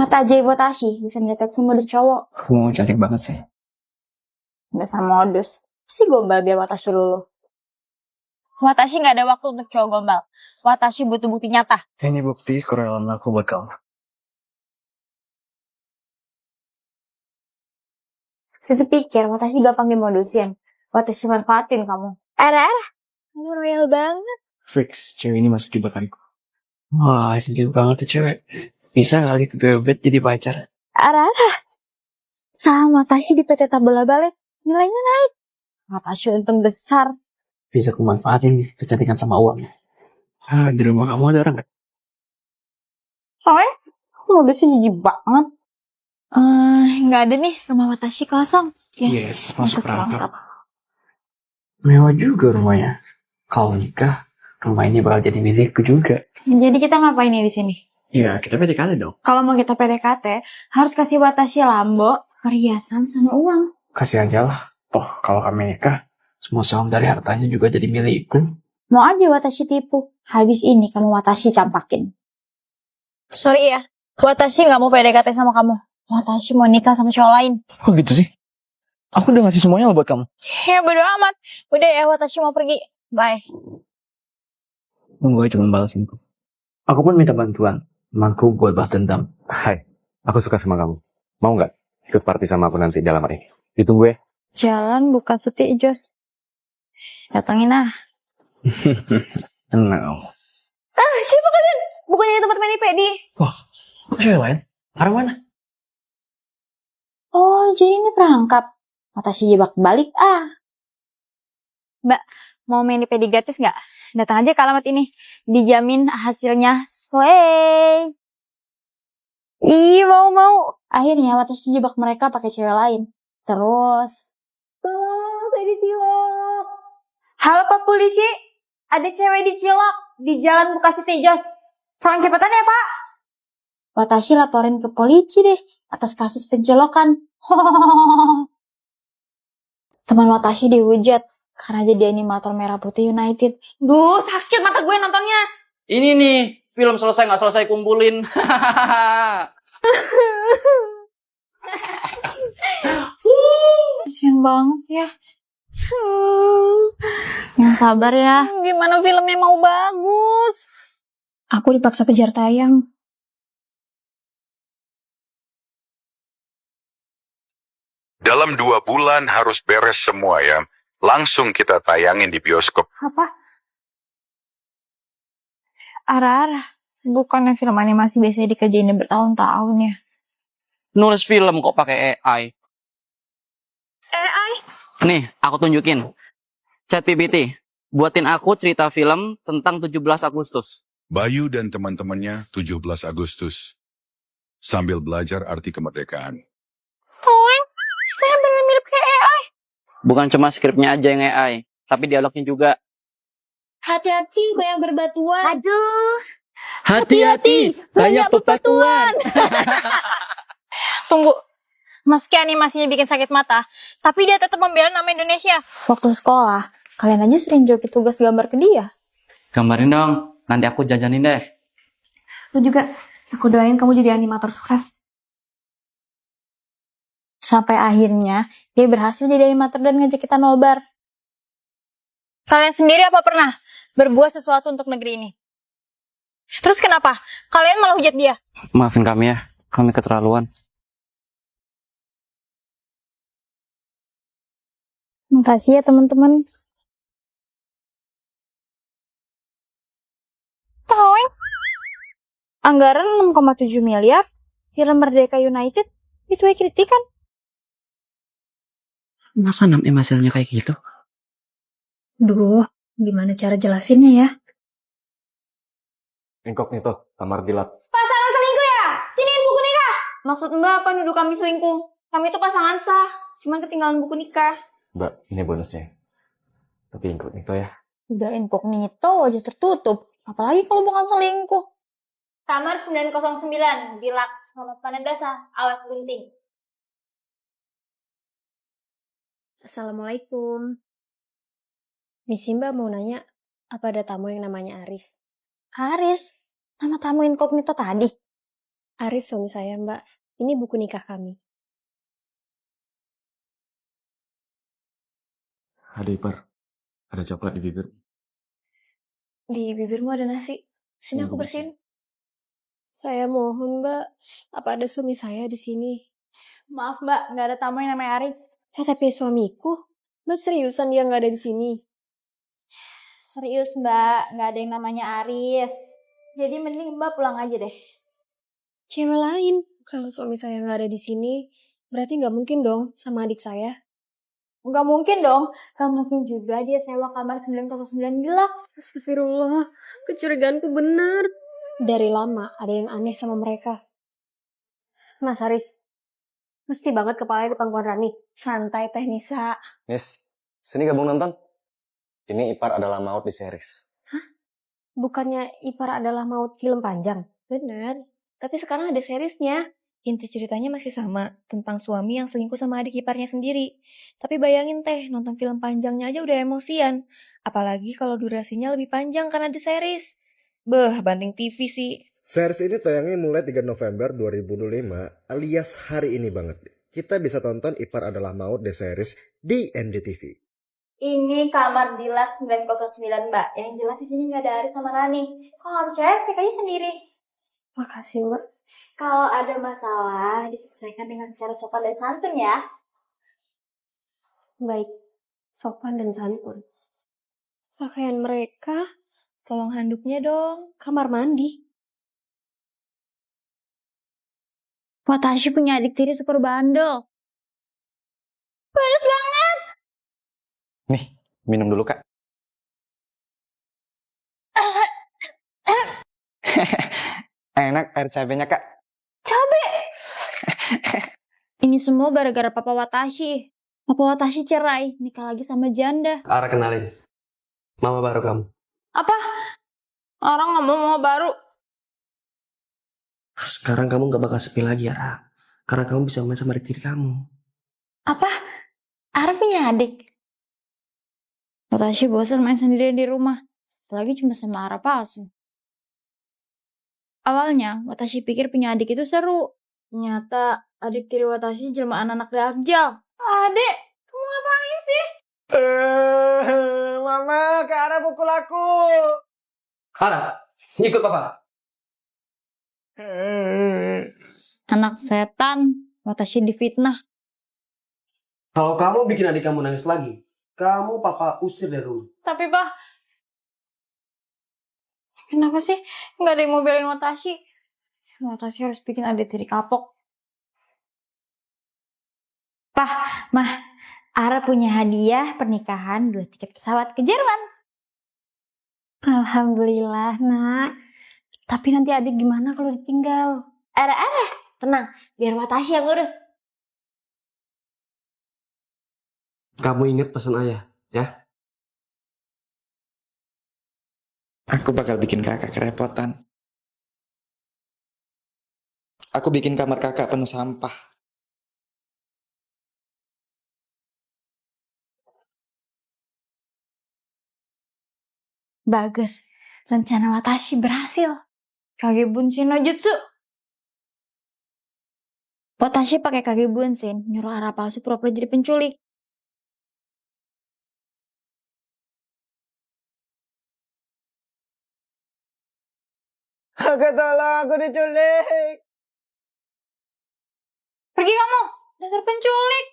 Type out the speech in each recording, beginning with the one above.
Mata ajaib Watashi bisa mendeteksi modus cowok. Kamu cantik banget sih. Nggak sama modus. Pasti gombal biar Watashi lulu. Watashi nggak ada waktu untuk cowok gombal. Watashi butuh bukti nyata. Ini bukti kerelaan aku buat kamu. Saya pikir Watashi gampang dimodusin. Watashi manfaatin kamu. Kamu royal banget. Fix, cewek ini masuk jebakanku. Wah, cantik banget tuh cewek. Bisa kali ke bebet jadi pacar. Sama Watashi di PT Tabula Balet. Nilainya naik. Watashi untung besar. Bisa aku manfaatin nih kecantikan sama uang. Di rumah kamu ada orang gak? Modusnya jijik banget. Nggak ada nih. Rumah Watashi kosong. Yes, masuk perangkap. Mewah juga rumahnya. Kalau nikah, rumah ini bakal jadi milikku juga. Jadi kita ngapain nih di sini? Iya, kita PDKT dong. Kalau mau kita PDKT, harus kasih Watashi lambo, perhiasan, sama uang. Kasih aja lah. Toh, kalau kami nikah, semua saham dari hartanya juga jadi milikku. Mau aja Watashi tipu. Habis ini kamu Watashi campakin. Sorry ya, Watashi nggak mau PDKT sama kamu. Watashi mau nikah sama cowok lain. Kok gitu sih? Aku udah ngasih semuanya buat kamu. Ya bodo amat. Udah ya, Watashi mau pergi. Bye. Gue cuma balasinku. Aku pun minta bantuan temanku buat balas dendam. Hai, aku suka sama kamu. Mau nggak ikut party sama aku nanti dalam hari ini? Ditunggu ya. Jalan bukan setik jos. Datangin ah. Tenang. Siapa kalian? Bukannya di tempat mani pedi. Wah, kok cewek lain? Arah mana? Oh, jadi ini perangkap. Watashi jebak balik ah. Mbak, mau mani pedi gratis nggak? Datang aja ke alamat ini. Dijamin hasilnya slay. Ih, mau. Akhirnya Watashi jebak mereka pakai cewek lain. Terus. Tolong, saya dicilok. Halo Pak Polisi. Ada cewek dicilok di Jalan Bukasiti Jos. Tolong cepetan ya Pak. Watashi laporin ke polisi deh atas kasus pencilokan. Teman Watashi dihujat karena jadi animator Merah Putih United. Duh, sakit mata gue nontonnya. Ini nih, film selesai nggak selesai kumpulin. Kasian banget ya. Yang sabar ya. Gimana filmnya mau bagus? Aku dipaksa kejar tayang. Dalam 2 bulan harus beres semua ya. Langsung kita tayangin di bioskop. Apa? Arah. Bukannya film animasi biasanya dikerjain bertahun-tahun ya? Nulis film kok pakai AI. AI? Nih, aku tunjukin. ChatGPT, buatin aku cerita film tentang 17 Agustus. Bayu dan teman-temannya 17 Agustus. Sambil belajar arti kemerdekaan. Toeng, saya bener mirip kayak AI. Bukan cuma skripnya aja yang AI, tapi dialognya juga. Hati-hati goyang berbatuan. Aduh. Hati-hati, banyak pepatuan. Tunggu. Meski animasinya bikin sakit mata, tapi dia tetap membela nama Indonesia. Waktu sekolah, kalian aja sering joki tugas gambar ke dia. Gambarin dong, nanti aku jajanin deh. Lu juga, aku doain kamu jadi animator sukses. Sampai akhirnya, dia berhasil jadi animator dan ngajak kita nobar. Kalian sendiri apa pernah berbuat sesuatu untuk negeri ini? Terus kenapa? Kalian malah hujat dia? Maafin kami ya, kami keterlaluan. Makasih ya teman-teman. Toeng. Anggaran 6,7 miliar, film Merdeka United, itu kritikan. Masa 6M hasilnya kayak gitu? Duh, gimana cara jelasinnya ya? Incognito, kamar Dilats. Pasangan selingkuh ya? Siniin buku nikah! Maksud Mbak apa nuduh kami selingkuh? Kami itu pasangan sah, cuman ketinggalan buku nikah. Mbak, ini bonusnya. Tapi incognito ya. Udah incognito, wajah tertutup. Apalagi kalau bukan selingkuh. Kamar 909, Deluxe, Selamat Panendasa, awas gunting. Assalamualaikum. Misi Mbak mau nanya, apa ada tamu yang namanya Aris? Haris, nama tamu incognito tadi. Aris suami saya, Mbak. Ini buku nikah kami. Ada ipar. Ada coklat di bibir. Di bibirmu ada nasi. Sini aku bersihin. Saya mohon, Mbak. Apa ada suami saya di sini? Maaf mbak, nggak ada tamu yang namanya Aris. KTP suamiku? Mbak seriusan dia nggak ada di sini? Serius mbak, nggak ada yang namanya Aris. Jadi mending mbak pulang aja deh. Cewek lain. Kalau suami saya nggak ada di sini, berarti nggak mungkin dong sama adik saya. Nggak mungkin dong, nggak mungkin juga dia sewa kamar 909 Deluxe. Astagfirullah, kecurigaanku benar. Dari lama ada yang aneh sama mereka. Mas Haris, mesti banget kepalanya di pangkuan Rani. Santai Teh Nisa. Nis, sini gabung nonton. Ini Ipar Adalah Maut di series. Bukannya Ipar Adalah Maut film panjang? Bener, tapi sekarang ada seriesnya. Inti ceritanya masih sama, tentang suami yang selingkuh sama adik iparnya sendiri. Tapi bayangin teh, nonton film panjangnya aja udah emosian. Apalagi kalau durasinya lebih panjang karena ada series. Beh, banting TV sih. Series ini tayangnya mulai 3 November 2025 alias hari ini banget. Kita bisa tonton Ipar Adalah Maut The Series di NDTV. Ini kamar Deluxe 909 mbak. Yang jelas di sini nggak ada Aris sama Rani. Kalau nggak percaya, cek aja sendiri. Makasih Mbak. Kalau ada masalah, diselesaikan dengan secara sopan dan santun ya. Baik, sopan dan santun. Pakaian mereka, Tolong handuknya dong. kamar mandi. Watashi punya adik tiri super bandel. Panas banget. Nih, minum dulu kak. Enak air cabenya kak. Cabe. Ini semua gara-gara Papa Watashi. Papa Watashi cerai, nikah lagi sama janda. Ara kenalin. Mama baru kamu. Apa? Orang nggak mau mama baru. Sekarang kamu gak bakal sepi lagi, Ara. Karena kamu bisa main sama adik tiri kamu. Apa? Ara punya adik. Watashi bosan main sendirian di rumah. Apalagi cuma sama Ara palsu. Awalnya, Watashi pikir punya adik itu seru. Ternyata adik tiri Watashi jelmaan anak Dagjal. Adek, kamu ngapain sih? Mama, Kak Ara pukul aku. Ara, ikut papa. Anak setan, Watashi difitnah. Kalau kamu bikin adik kamu nangis lagi, kamu papa usir dari rumah. Tapi Pak, kenapa sih nggak ada yang mau belain Watashi? Watashi harus bikin adik tiri kapok. Pah, Mah, Ara punya hadiah pernikahan 2 tiket pesawat ke Jerman. Alhamdulillah, Nak. Tapi nanti adik gimana kalau ditinggal? Ara, tenang, biar Watashi yang ngurus. Kamu ingat pesan ayah, ya? Aku bakal bikin kakak kerepotan. Aku bikin kamar kakak penuh sampah. Bagus, rencana Watashi berhasil. Kage Bunshin no Jutsu. Watashi pakai Kage Bunshin, nyuruh Ara palsu pura-pura jadi penculik. Aku tolong, aku diculik. Pergi kamu, dasar penculik.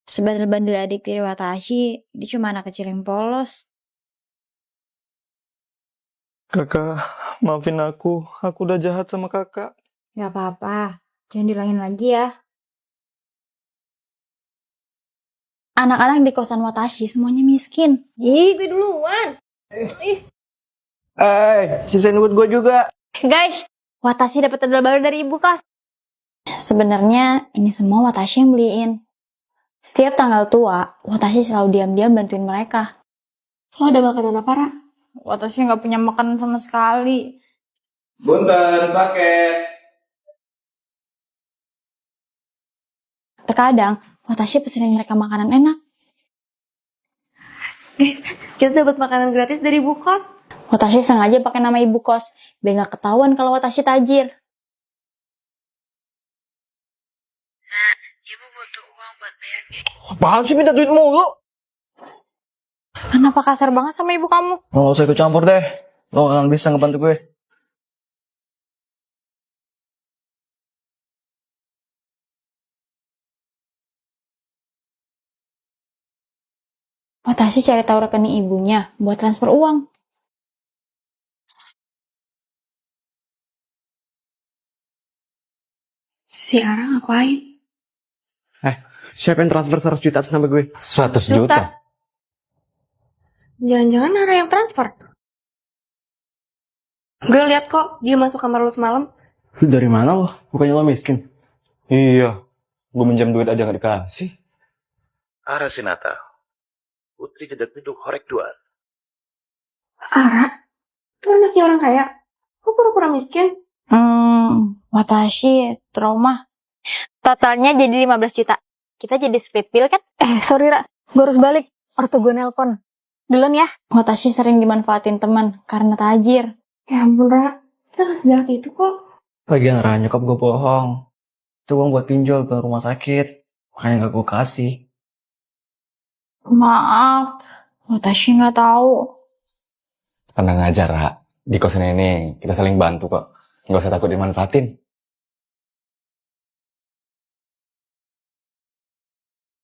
Sebandel-bandel adik tiri Watashi, dia cuma anak kecil yang polos. Kakak, maafin aku. Aku udah jahat sama kakak. Gak apa-apa, jangan dilangin lagi ya. Anak-anak di kosan Watashi semuanya miskin. Ih, gue duluan. Sisain buat gue juga. Guys, Watashi dapat tegal baru dari ibu kos. Sebenarnya ini semua Watashi yang beliin. Setiap tanggal tua, Watashi selalu diam-diam bantuin mereka. Lo ada makanan apa, Ra? Watashi nggak punya makanan sama sekali. Bunten, paket. Terkadang, Watashi pesenin mereka makanan enak. Guys, kita dapat makanan gratis dari ibu kos. Watashi sengaja pakai nama ibu kos, biar nggak ketahuan kalau Watashi tajir. Ibu butuh uang buat bayar biaya. Apaan sih minta duit mulu? Kenapa kasar banget sama ibu kamu? Nggak usah ikut campur deh. Lo gak akan bisa ngebantu gue. Pak Tasya cari tahu rekening ibunya buat transfer uang. Si Ara ngapain? Siapa yang transfer 100 juta atas nama gue? 100 juta? Jangan-jangan Ara yang transfer? Gue lihat kok dia masuk kamar lu semalam. Lu dari mana lo? Bukannya lo miskin? Iya, gue minjam duit aja gak dikasih. Ara Sinata. Putri jedak duduk horek dua. Ara? Lu anaknya orang kaya? Kok pura-pura miskin? Watashi trauma. Totalnya jadi 15 juta. Kita jadi split bill kan? Sorry Ra, gue harus balik. Ortu gue nelpon. Duluan ya. Watashi sering dimanfaatin teman karena tajir. Ya ampun Ra, kita gak sejahat itu kok. Lagian Ra, nyokap gue bohong. Itu uang buat pinjol ke rumah sakit. Makanya gak gue kasih. Maaf, Watashi nggak tahu. Tenang aja, Ra. Di kosan ini kita saling bantu kok. Nggak usah takut dimanfaatin.